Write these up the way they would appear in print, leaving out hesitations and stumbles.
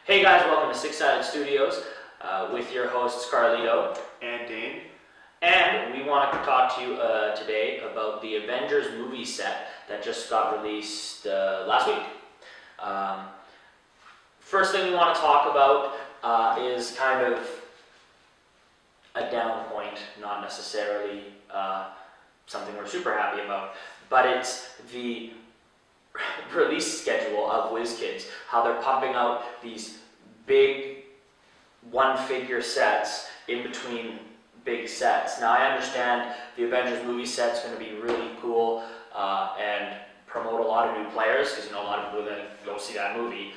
Hey guys, welcome to Six-Sided Studios with your hosts Carlito and Dane. And we want to talk to you today about the Avengers movie set that just got released last week. First thing we want to talk about is kind of a down point, not necessarily something we're super happy about, but it's the release schedule of WizKids, how they're pumping out these big one-figure sets in between big sets. Now I understand the Avengers movie set's going to be really cool and promote a lot of new players, because a lot of people are going to go see that movie.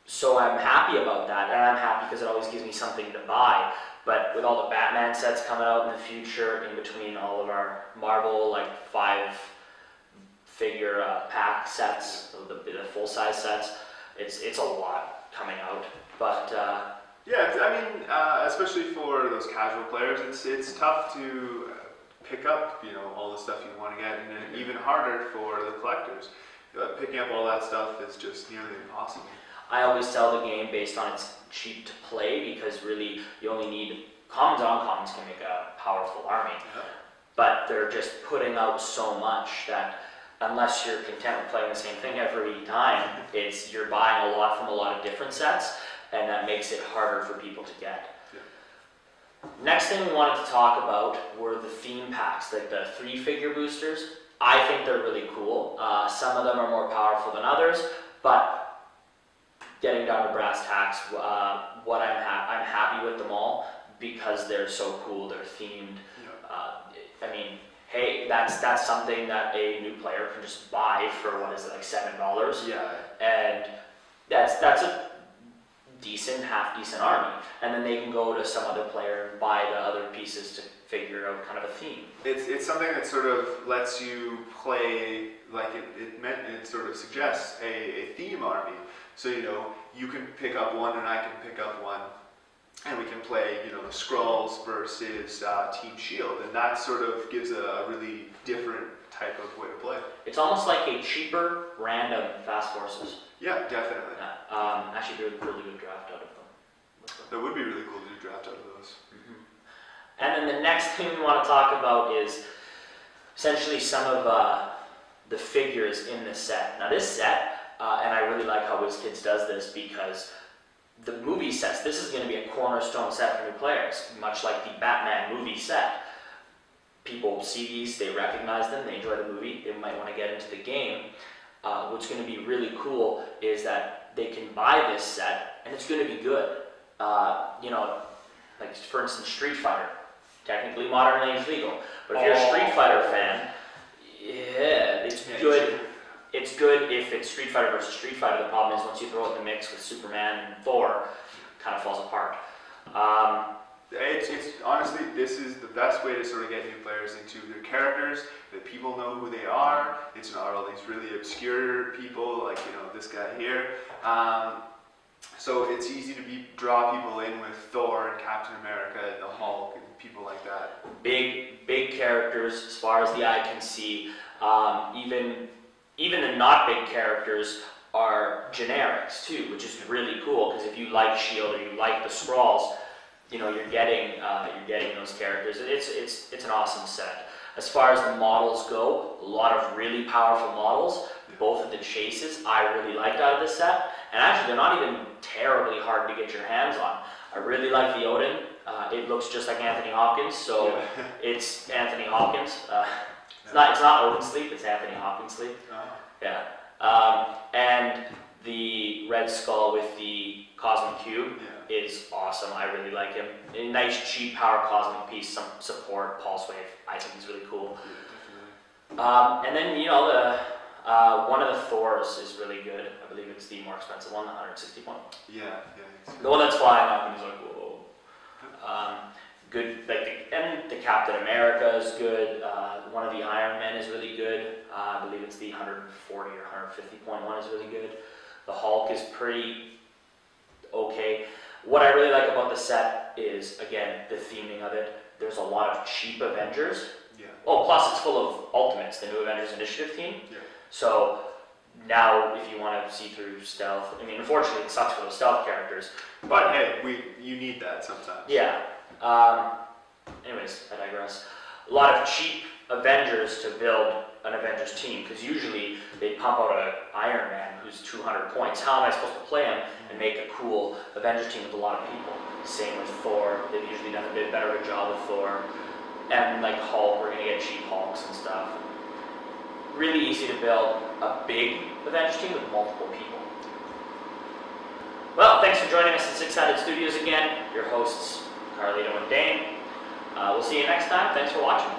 So I'm happy about that, and I'm happy because it always gives me something to buy. But with all the Batman sets coming out in the future, in between all of our Marvel, like 5-figure pack sets, the full-size sets, it's a lot coming out. But yeah, I mean, especially for those casual players, it's tough to pick up, all the stuff you want to get, and then even harder for the collectors. Picking up all that stuff is just nearly impossible. I always sell the game based on it's cheap to play, because really you only need commons and uncommons can make a powerful army. Yeah. But they're just putting out so much that unless you're content with playing the same thing every time, you're buying a lot from a lot of different sets, and that makes it harder for people to get. Yeah. Next thing we wanted to talk about were the theme packs, like the 3-figure boosters. I think they're really cool. Some of them are more powerful than others, but getting down to brass tacks, I'm happy with them all because they're so cool. They're themed. Yeah. I mean, hey, that's something that a new player can just buy for like $7. Yeah. And that's a half decent army, and then they can go to some other player and buy the other pieces to figure out kind of a theme. It's something that sort of lets you play, like it sort of suggests a theme army. So you can pick up one and I can pick up one, and we can play the Skrulls versus Team Shield, and that sort of gives a really different type of way to play. It's almost like a cheaper random Fast Forces. Yeah, definitely. Actually, do a really good draft out of them. That would be really cool to do draft out of those. Mm-hmm. And then the next thing we want to talk about is essentially some of the figures in this set. Now this set, and I really like how WizKids does this, because the movie sets, this is going to be a cornerstone set for new players, much like the Batman movie set. People see these, they recognize them, they enjoy the movie, they might want to get into the game. What's going to be really cool is that they can buy this set, and it's going to be good. Like for instance, Street Fighter. Technically modern age legal, but if you're a Street Fighter fan, yeah, it's good. It's good if it's Street Fighter versus Street Fighter. The problem is once you throw it in the mix with Superman and Thor, it kind of falls apart. It's honestly, this is the best way to sort of get new players into their characters, that people know who they are. It's not all these really obscure people like this guy here. So it's easy to draw people in with Thor and Captain America and the Hulk and people like that. Big characters as far as the eye can see. Even the not big characters are generics too, which is really cool, because if you like S.H.I.E.L.D. or you like the Skrulls, you're getting those characters. It's an awesome set. As far as the models go, a lot of really powerful models. Both of the chases I really liked out of this set, and actually they're not even terribly hard to get your hands on. I really like the Odin. It looks just like Anthony Hopkins, so it's Anthony Hopkins. It's not Odin sleep, it's Anthony Hopkins sleep. Yeah. And the Red Skull with the Cosmic Cube is awesome. I really like him. A nice, cheap power cosmic piece, some support, pulse wave. I think he's really cool. And then One of the Thors is really good. I believe it's the more expensive one, the 160 one. Yeah. The one that's flying up and he's like, whoa. Good, like the Captain America is good. One of the Iron Men is really good. I believe it's the 140 or 150 point one is really good. The Hulk is pretty okay. What I really like about the set is, again, the theming of it. There's a lot of cheap Avengers. Yeah. Oh, plus it's full of Ultimates, the new Avengers Initiative team. Yeah. So now, if you want to see through stealth, I mean, unfortunately, it sucks for the stealth characters. But hey, you need that sometimes. Yeah. Anyways, I digress. A lot of cheap Avengers to build an Avengers team, because usually they pump out an Iron Man who's 200 points. How am I supposed to play him and make a cool Avengers team with a lot of people? Same with Thor. They've usually done a bit better of a job with Thor. And like Hulk, we're going to get cheap Hulks and stuff. Really easy to build a big Avengers team with multiple people. Well, thanks for joining us at Six-Sided Studios again. Your hosts, Carlito and Dane. We'll see you next time. Thanks for watching.